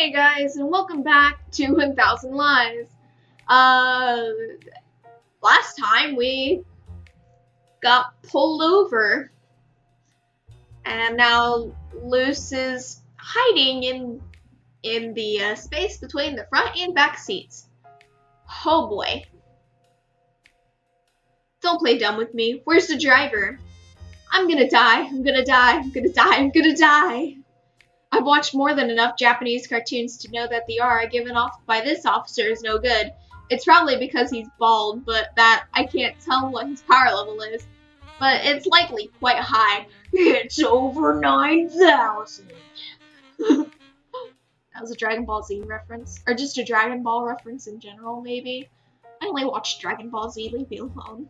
Hey guys, and welcome back to 1000 Lies. Last time we got pulled over, and now Luce is hiding in the space between the front and back seats. Oh boy. Don't play dumb with me. Where's the driver? I'm gonna die. I'm gonna die. I'm gonna die. I'm gonna die. I've watched more than enough Japanese cartoons to know that the aura given off by this officer is no good. It's probably because he's bald, but that I can't tell what his power level is. But it's likely quite high. It's over 9,000. That was a Dragon Ball Z reference. Or just a Dragon Ball reference in general, maybe. I only watched Dragon Ball Z, leave me alone.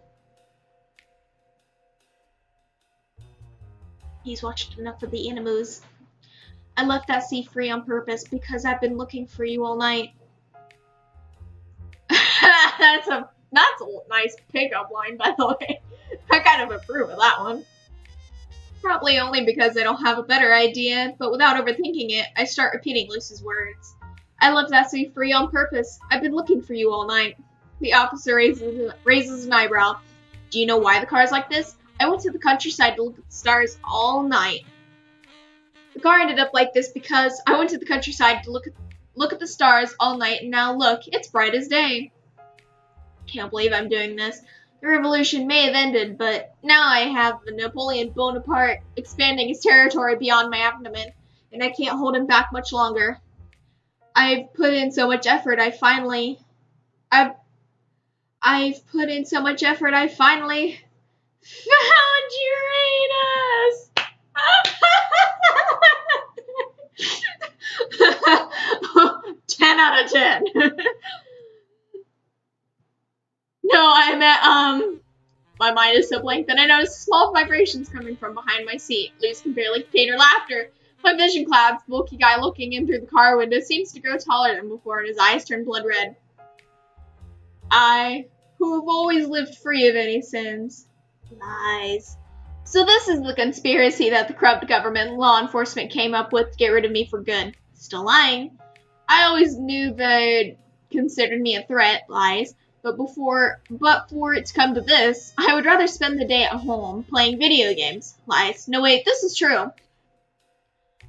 He's watched enough of the animus. I left that seat free on purpose because I've been looking for you all night. That's a nice pickup line, by the way. I kind of approve of that one. Probably only because I don't have a better idea, but without overthinking it, I start repeating Luce's words. I left that seat free on purpose. I've been looking for you all night. The officer raises an eyebrow. Do you know why the car's like this? I went to the countryside to look at the stars all night. The car ended up like this because I went to the countryside to look at the stars all night, and now look, it's bright as day. Can't believe I'm doing this. The revolution may have ended, but now I have Napoleon Bonaparte expanding his territory beyond my abdomen, and I can't hold him back much longer. I've put in so much effort, I finally found Uranus! 10 out of 10. No, I meant, my mind is so blank that I notice small vibrations coming from behind my seat. Luce can barely contain her laughter. My vision clouds, the bulky guy looking in through the car window seems to grow taller than before, and his eyes turn blood red. I, who have always lived free of any sins. Lies. So this is the conspiracy that the corrupt government and law enforcement came up with to get rid of me for good. Still lying. I always knew they considered me a threat. Lies. But for it to come to this, I would rather spend the day at home playing video games. Lies. No wait, this is true.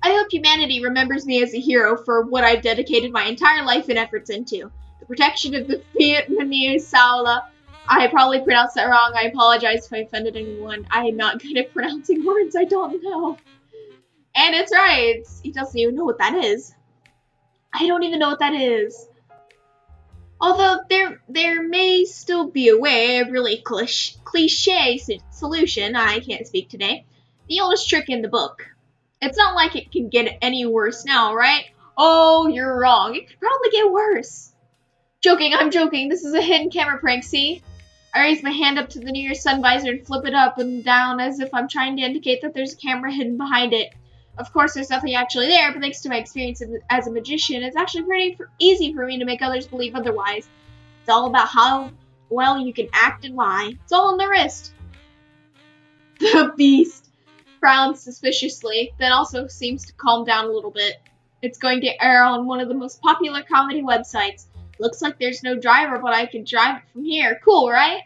I hope humanity remembers me as a hero for what I've dedicated my entire life and efforts into. The protection of the Vietnamese Saola. I probably pronounced that wrong. I apologize if I offended anyone. I am not good at pronouncing words I don't know. And it's right. He doesn't even know what that is. I don't even know what that is. Although there may still be a way, a really cliche solution. I can't speak today. The oldest trick in the book. It's not like it can get any worse now, right? Oh, you're wrong. It could probably get worse. Joking, I'm joking. This is a hidden camera prank, see? I raise my hand up to the nearest sun visor and flip it up and down as if I'm trying to indicate that there's a camera hidden behind it. Of course, there's nothing actually there, but thanks to my experience as a magician, it's actually pretty easy for me to make others believe otherwise. It's all about how well you can act and lie. It's all on the wrist. The beast frowns suspiciously, then also seems to calm down a little bit. It's going to air on one of the most popular comedy websites. Looks like there's no driver, but I can drive it from here. Cool, right?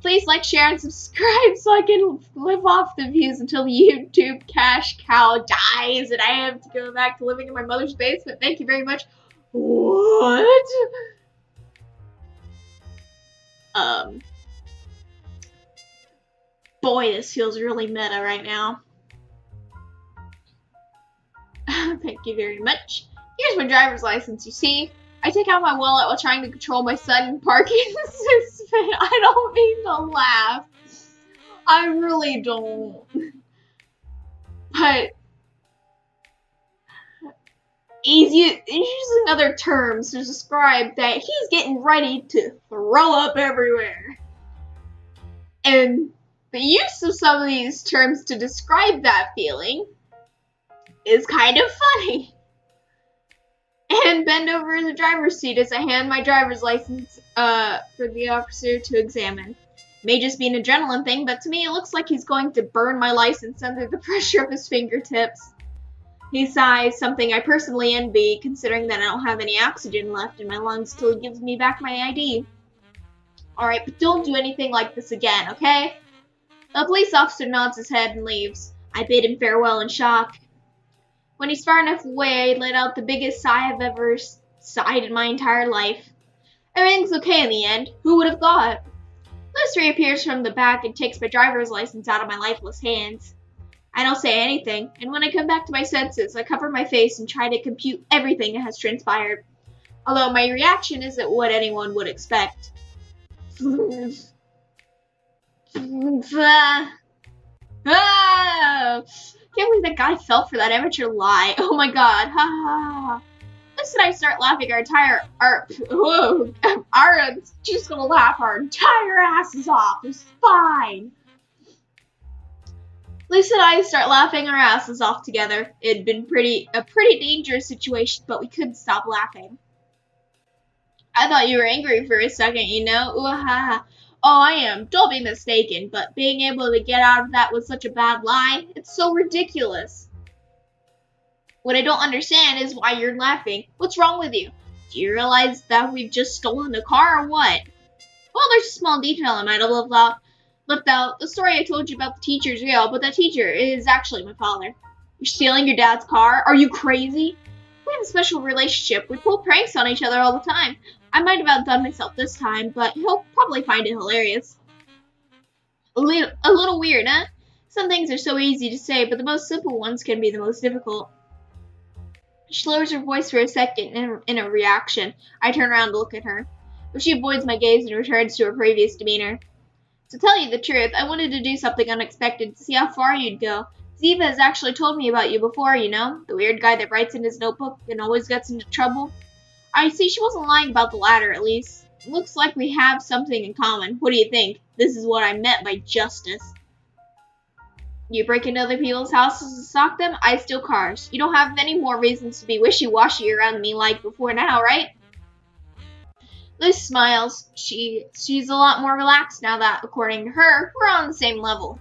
Please like, share, and subscribe so I can live off the views until the YouTube cash cow dies and I have to go back to living in my mother's basement. Thank you very much. What? Boy, this feels really meta right now. Thank you very much. Here's my driver's license, you see? I take out my wallet while trying to control my sudden parking suspicion. I don't mean to laugh. I really don't. But he's using other terms to describe that he's getting ready to throw up everywhere. And the use of some of these terms to describe that feeling is kind of funny. And bend over in the driver's seat as I hand my driver's license for the officer to examine. May just be an adrenaline thing, but to me it looks like he's going to burn my license under the pressure of his fingertips. He sighs, something I personally envy, considering that I don't have any oxygen left in my lungs till he gives me back my ID. Alright, but don't do anything like this again, okay? The police officer nods his head and leaves. I bid him farewell in shock. When he's far enough away, I let out the biggest sigh I've ever sighed in my entire life. Everything's okay in the end. Who would have thought? Liz reappears from the back and takes my driver's license out of my lifeless hands. I don't say anything, and when I come back to my senses, I cover my face and try to compute everything that has transpired. Although my reaction isn't what anyone would expect. Oh! Can't believe that guy fell for that amateur lie. Oh my god. Ha ha ha. Liz and I start laughing our she's gonna laugh our entire asses off. It's fine. Lisa and I start laughing our asses off together. It had been a pretty dangerous situation, but we couldn't stop laughing. I thought you were angry for a second, you know? Ooh, ha, ha. Oh, I am. Don't be mistaken, but being able to get out of that with such a bad lie, it's so ridiculous. What I don't understand is why you're laughing. What's wrong with you? Do you realize that we've just stolen a car or what? Well, there's a small detail I might have left out. The story I told you about the teacher is real, but that teacher is actually my father. You're stealing your dad's car? Are you crazy? We have a special relationship. We pull pranks on each other all the time. I might have outdone myself this time, but he'll probably find it hilarious. A little weird, huh? Some things are so easy to say, but the most simple ones can be the most difficult. She lowers her voice for a second in a reaction. I turn around to look at her, but she avoids my gaze and returns to her previous demeanor. To tell you the truth, I wanted to do something unexpected to see how far you'd go. Ziva has actually told me about you before, you know? The weird guy that writes in his notebook and always gets into trouble. I see she wasn't lying about the latter, at least. It looks like we have something in common. What do you think? This is what I meant by justice. You break into other people's houses and stalk them? I steal cars. You don't have any more reasons to be wishy-washy around me like before now, right? Liz smiles. She's a lot more relaxed now that, according to her, we're on the same level.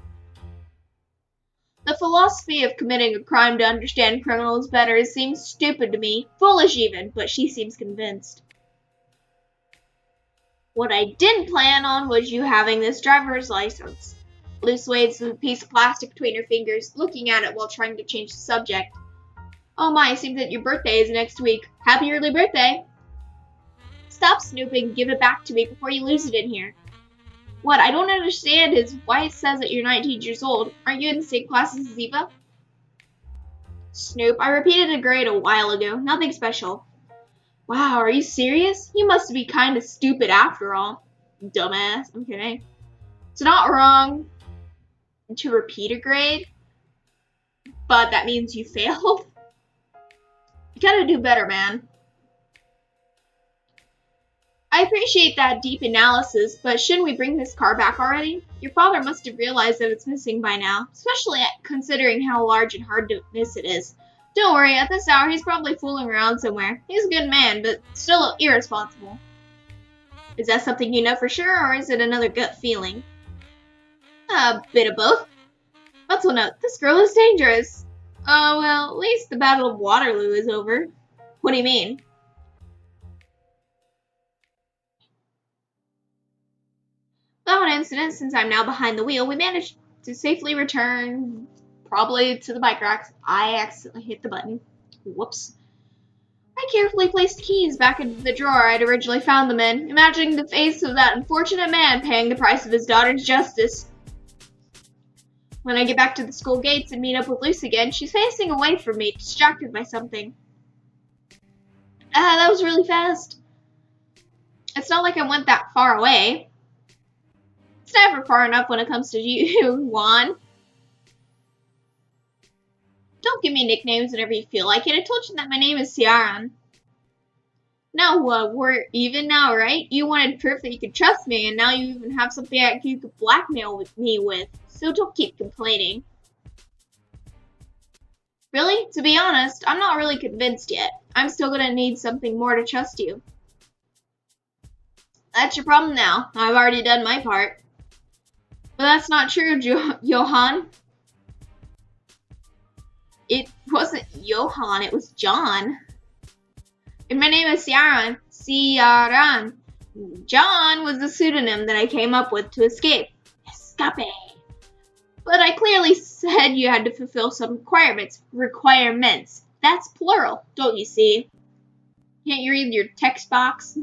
The philosophy of committing a crime to understand criminals better seems stupid to me, foolish even, but she seems convinced. What I didn't plan on was you having this driver's license. Liz waves a piece of plastic between her fingers, looking at it while trying to change the subject. Oh my, it seems that your birthday is next week. Happy early birthday! Stop snooping and give it back to me before you lose it in here. What I don't understand is why it says that you're 19 years old. Aren't you in the same class as Ziva? Snoop, I repeated a grade a while ago. Nothing special. Wow, are you serious? You must be kind of stupid after all. Dumbass. I'm kidding. It's not wrong to repeat a grade, but that means you failed. You gotta do better, man. I appreciate that deep analysis, but shouldn't we bring this car back already? Your father must have realized that it's missing by now, especially considering how large and hard to miss it is. Don't worry, at this hour he's probably fooling around somewhere. He's a good man, but still irresponsible. Is that something you know for sure, or is it another gut feeling? A bit of both. Mental note, this girl is dangerous. Oh, well, at least the Battle of Waterloo is over. What do you mean? Without an incident, since I'm now behind the wheel, we managed to safely return, probably to the bike racks. I accidentally hit the button. Whoops. I carefully placed the keys back into the drawer I'd originally found them in, imagining the face of that unfortunate man paying the price of his daughter's justice. When I get back to the school gates and meet up with Luce again, she's facing away from me, distracted by something. That was really fast. It's not like I went that far away. It's never far enough when it comes to you, Juan. Don't give me nicknames whenever you feel like it. I told you that my name is Ciaran. Now what? We're even now, right? You wanted proof that you could trust me, and now you even have something that you could blackmail me with. So don't keep complaining. Really? To be honest, I'm not really convinced yet. I'm still gonna need something more to trust you. That's your problem now. I've already done my part. But that's not true, Johan. It wasn't Johann, it was John. And my name is Ciaran. Ciaran. John was the pseudonym that I came up with to escape. Escape. But I clearly said you had to fulfill some requirements. Requirements. That's plural, don't you see? Can't you read your text box?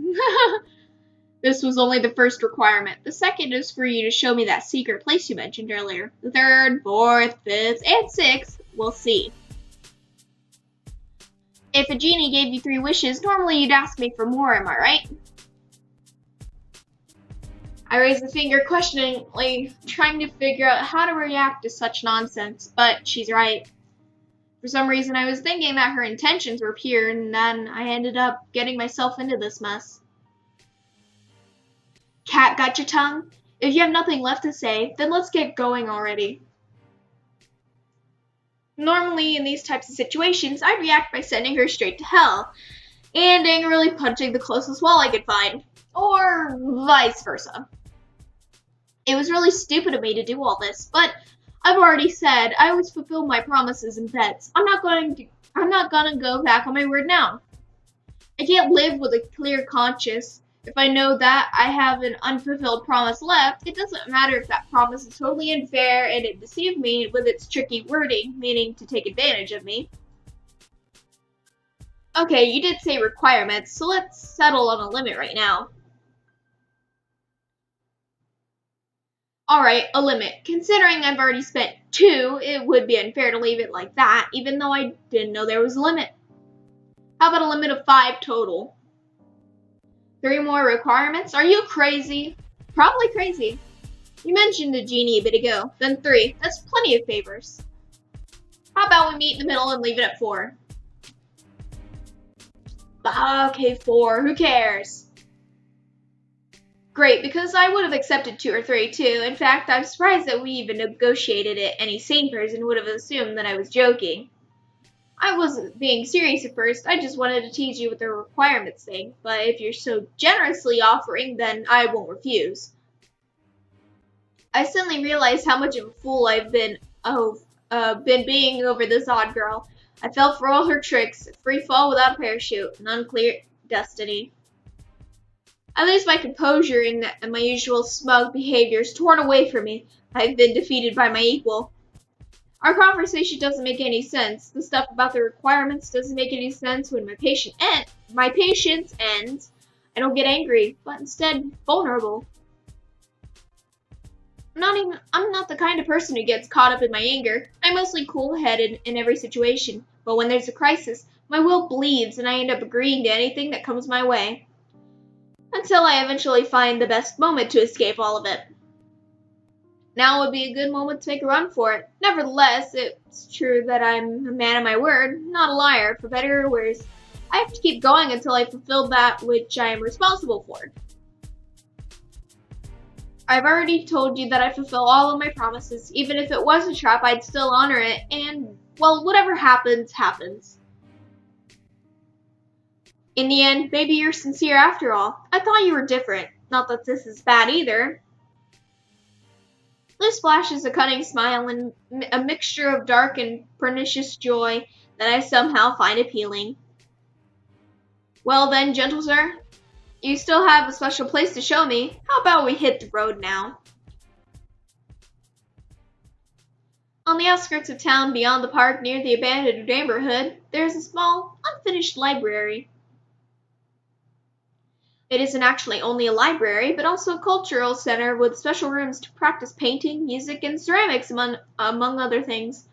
This was only the first requirement. The second is for you to show me that secret place you mentioned earlier. The third, fourth, fifth, and sixth, we'll see. If a genie gave you 3 wishes, normally you'd ask me for more, am I right? I raised a finger questioningly, trying to figure out how to react to such nonsense, but she's right. For some reason, I was thinking that her intentions were pure, and then I ended up getting myself into this mess. Cat got your tongue? If you have nothing left to say, then let's get going already. Normally, in these types of situations, I'd react by sending her straight to hell, and angrily punching the closest wall I could find, or vice versa. It was really stupid of me to do all this, but I've already said I always fulfill my promises and bets. I'm not gonna go back on my word now. I can't live with a clear conscience. If I know that I have an unfulfilled promise left, it doesn't matter if that promise is totally unfair and it deceived me with its tricky wording, meaning to take advantage of me. Okay, you did say requirements, so let's settle on a limit right now. Alright, a limit. Considering I've already spent 2, it would be unfair to leave it like that, even though I didn't know there was a limit. How about a limit of 5 total? 3 more requirements? Are you crazy? Probably crazy. You mentioned a genie a bit ago. Then 3. That's plenty of favors. How about we meet in the middle and leave it at 4? Okay, 4. Who cares? Great, because I would have accepted 2 or 3 too. In fact, I'm surprised that we even negotiated it. Any sane person would have assumed that I was joking. I wasn't being serious at first. I just wanted to tease you with the requirements thing. But if you're so generously offering, then I won't refuse. I suddenly realized how much of a fool I've been being over this odd girl. I fell for all her tricks, a free fall without a parachute, an unclear destiny. I lose my composure and my usual smug behavior is torn away from me. I've been defeated by my equal. Our conversation doesn't make any sense. The stuff about the requirements doesn't make any sense when my patience ends. I don't get angry, but instead vulnerable. I'm not the kind of person who gets caught up in my anger. I'm mostly cool-headed in every situation, but when there's a crisis, my will bleeds and I end up agreeing to anything that comes my way. Until I eventually find the best moment to escape all of it. Now would be a good moment to make a run for it. Nevertheless, it's true that I'm a man of my word, not a liar, for better or worse. I have to keep going until I fulfill that which I am responsible for. I've already told you that I fulfill all of my promises. Even if it was a trap, I'd still honor it, and, well, whatever happens, happens. In the end, maybe you're sincere after all. I thought you were different. Not that this is bad either. Liz flashes a cunning smile and a mixture of dark and pernicious joy that I somehow find appealing. Well then, gentle sir, you still have a special place to show me. How about we hit the road now? On the outskirts of town beyond the park near the abandoned neighborhood, there is a small, unfinished library. It isn't actually only a library, but also a cultural center with special rooms to practice painting, music, and ceramics, among other things.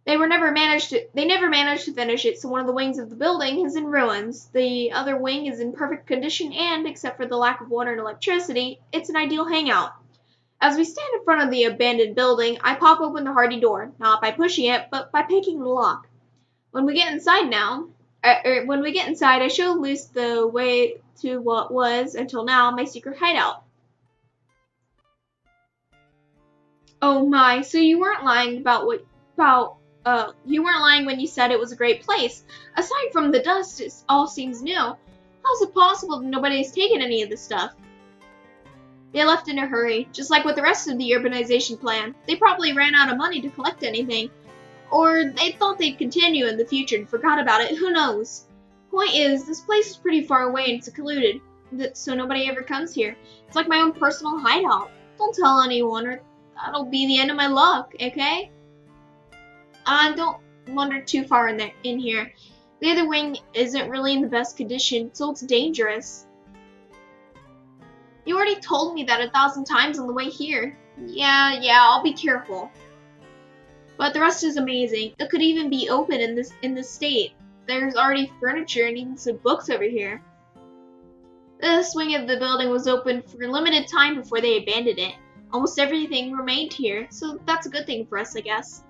They never managed to finish it, so one of the wings of the building is in ruins. The other wing is in perfect condition and, except for the lack of water and electricity, it's an ideal hangout. As we stand in front of the abandoned building, I pop open the hardy door, not by pushing it, but by picking the lock. When we get inside, I show Luce the way to what was, until now, my secret hideout. Oh my, so you weren't lying you weren't lying when you said it was a great place. Aside from the dust, it all seems new. How's it possible that nobody's taken any of this stuff? They left in a hurry, just like with the rest of the urbanization plan. They probably ran out of money to collect anything. Or they thought they'd continue in the future and forgot about it, who knows? Point is, this place is pretty far away and secluded, so nobody ever comes here. It's like my own personal hideout. Don't tell anyone or that'll be the end of my luck, okay? Don't wander too far in here. The other wing isn't really in the best condition, so it's dangerous. You already told me that 1,000 times on the way here. Yeah, I'll be careful. But the rest is amazing. It could even be open in this state. There's already furniture and even some books over here. This wing of the building was open for a limited time before they abandoned it. Almost everything remained here, so that's a good thing for us, I guess.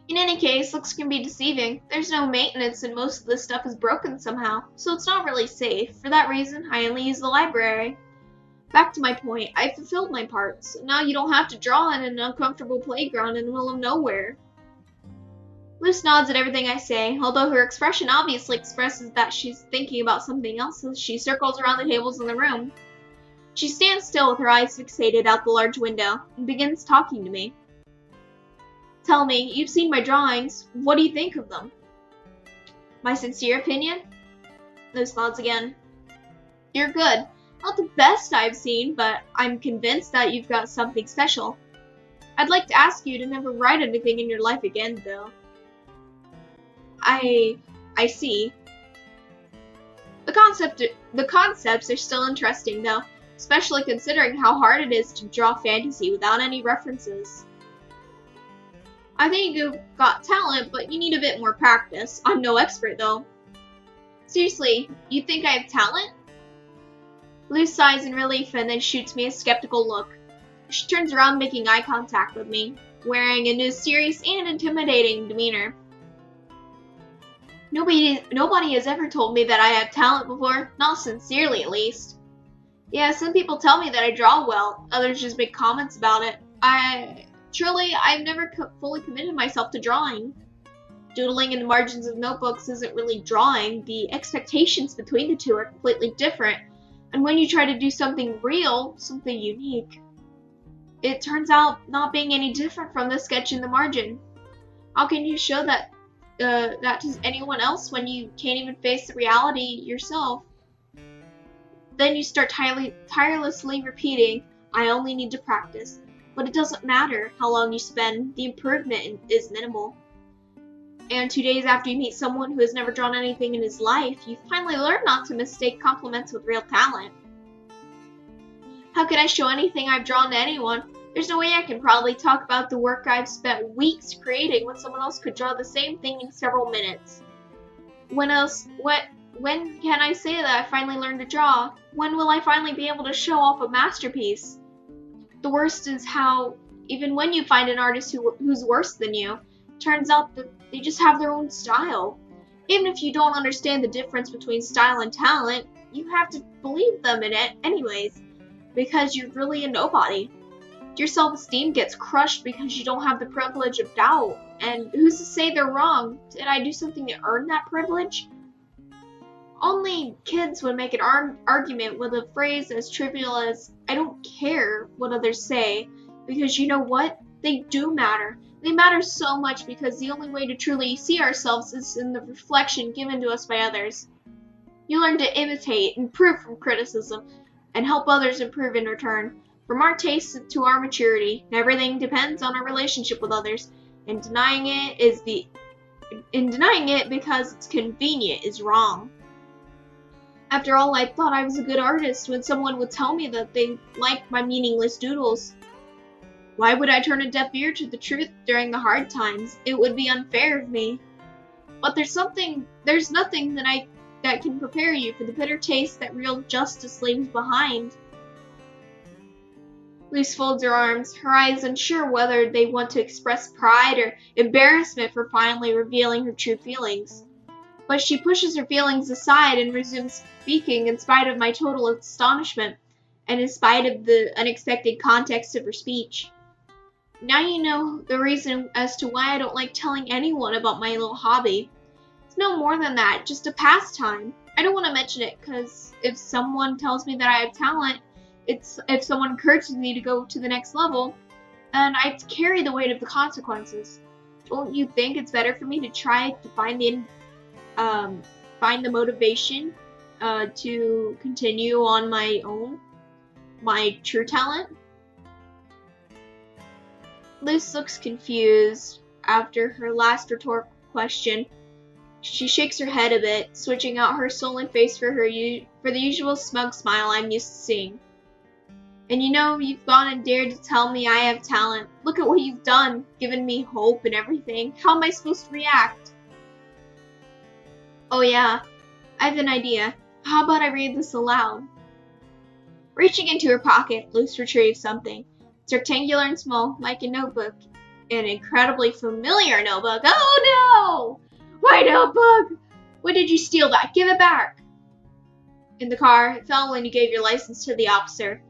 In any case, looks can be deceiving. There's no maintenance and most of the stuff is broken somehow, so it's not really safe. For that reason, I only use the library. Back to my point, I fulfilled my part, so now you don't have to draw in an uncomfortable playground in the middle of nowhere. Luce nods at everything I say, although her expression obviously expresses that she's thinking about something else as she circles around the tables in the room. She stands still with her eyes fixated out the large window and begins talking to me. Tell me, you've seen my drawings. What do you think of them? My sincere opinion? Luce nods again. You're good. Not the best I've seen, but I'm convinced that you've got something special. I'd like to ask you to never write anything in your life again, though. I see. The concepts are still interesting, though, especially considering how hard it is to draw fantasy without any references. I think you've got talent, but you need a bit more practice. I'm no expert, though. Seriously, you think I have talent? Luce sighs in relief and then shoots me a skeptical look. She turns around making eye contact with me, wearing a new serious and intimidating demeanor. Nobody has ever told me that I have talent before, not sincerely at least. Yeah, some people tell me that I draw well, others just make comments about it. I've never fully committed myself to drawing. Doodling in the margins of notebooks isn't really drawing. The expectations between the two are completely different. And when you try to do something real, something unique, it turns out not being any different from the sketch in the margin. How can you show that to anyone else when you can't even face the reality yourself? Then you start tirelessly repeating, I only need to practice. But it doesn't matter how long you spend, the improvement is minimal. And 2 days after you meet someone who has never drawn anything in his life, you finally learn not to mistake compliments with real talent. How can I show anything I've drawn to anyone? There's no way I can probably talk about the work I've spent weeks creating when someone else could draw the same thing in several minutes. When can I say that I finally learned to draw? When will I finally be able to show off a masterpiece? The worst is how, even when you find an artist who's worse than you, it turns out that they just have their own style. Even if you don't understand the difference between style and talent, you have to believe them in it anyways, because you're really a nobody. Your self-esteem gets crushed because you don't have the privilege of doubt, and who's to say they're wrong? Did I do something to earn that privilege? Only kids would make an argument with a phrase as trivial as, I don't care what others say, because you know what? They do matter. They matter so much because the only way to truly see ourselves is in the reflection given to us by others. You learn to imitate, improve from criticism, and help others improve in return. From our tastes to our maturity, everything depends on our relationship with others, and denying it because it's convenient is wrong. After all, I thought I was a good artist when someone would tell me that they liked my meaningless doodles. Why would I turn a deaf ear to the truth during the hard times? It would be unfair of me. But there's nothing that can prepare you for the bitter taste that real justice leaves behind. Luce folds her arms, her eyes unsure whether they want to express pride or embarrassment for finally revealing her true feelings. But she pushes her feelings aside and resumes speaking in spite of my total astonishment, and in spite of the unexpected context of her speech. Now you know the reason as to why I don't like telling anyone about my little hobby. It's no more than that, just a pastime. I don't want to mention it because if someone tells me that I have talent, if someone encourages me to go to the next level, then I carry the weight of the consequences. Don't you think it's better for me to try to find the motivation to continue on my true talent? Luce looks confused after her last rhetorical question. She shakes her head a bit, switching out her sullen face for the usual smug smile I'm used to seeing. And you know, you've gone and dared to tell me I have talent. Look at what you've done, given me hope and everything. How am I supposed to react? Oh yeah, I have an idea. How about I read this aloud? Reaching into her pocket, Luce retrieves something. It's rectangular and small, like a notebook. An incredibly familiar notebook. Oh no! My notebook! When did you steal that? Give it back! In the car, it fell when you gave your license to the officer.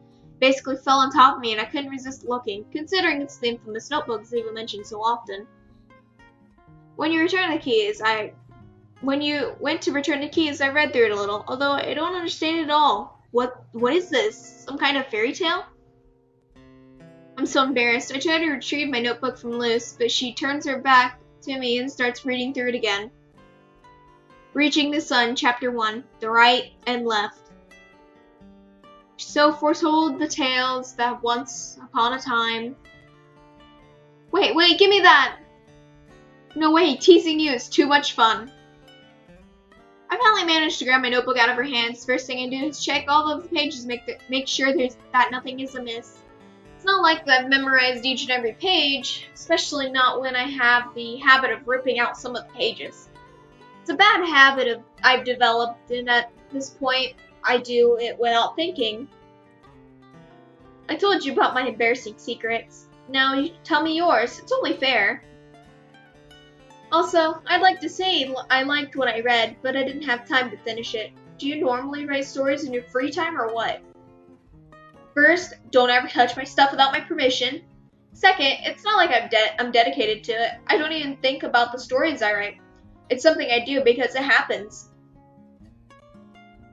Basically fell on top of me and I couldn't resist looking, considering it's the infamous notebooks Eva mentioned so often. When you went to return the keys, I read through it a little, although I don't understand it at all. What is this? Some kind of fairy tale? I'm so embarrassed. I try to retrieve my notebook from Luce, but she turns her back to me and starts reading through it again. Reaching the Sun, Chapter 1, The Right and Left. So foretold the tales that once upon a time... Wait, give me that! No way, teasing you is too much fun. I finally managed to grab my notebook out of her hands. First thing I do is check all of the pages, make sure that nothing is amiss. It's not like I've memorized each and every page, especially not when I have the habit of ripping out some of the pages. It's a bad habit I've developed, and at this point, I do it without thinking. I told you about my embarrassing secrets. Now you tell me yours. It's only fair. Also, I'd like to say I liked what I read, but I didn't have time to finish it. Do you normally write stories in your free time or what? First, don't ever touch my stuff without my permission. Second, it's not like I'm dedicated to it. I don't even think about the stories I write. It's something I do because it happens.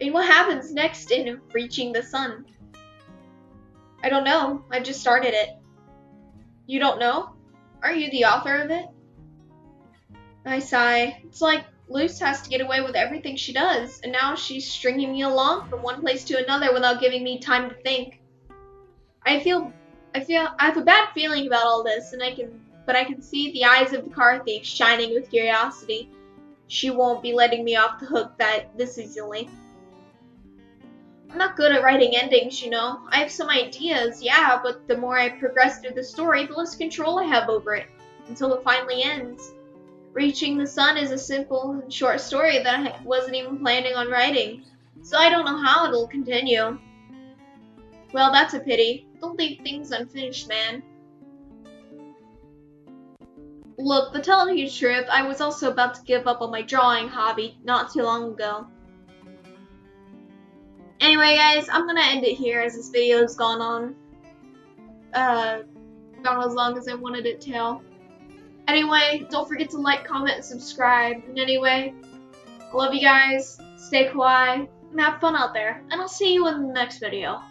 And what happens next in Reaching the Sun? I don't know. I just started it. You don't know? Aren't you the author of it? I sigh. It's like Luce has to get away with everything she does, and now she's stringing me along from one place to another without giving me time to think. I have a bad feeling about all this, but I can see the eyes of the car thief shining with curiosity. She won't be letting me off the hook this easily. I'm not good at writing endings, you know. I have some ideas, yeah, but the more I progress through the story, the less control I have over it, until it finally ends. Reaching the Sun is a simple and short story that I wasn't even planning on writing, so I don't know how it'll continue. Well, that's a pity. Don't leave things unfinished, man. Look, to tell you the truth, I was also about to give up on my drawing hobby not too long ago. Anyway, guys, I'm gonna end it here as this video has gone as long as I wanted it to. Anyway, don't forget to like, comment, and subscribe. And anyway, I love you guys, stay kawaii, and have fun out there. And I'll see you in the next video.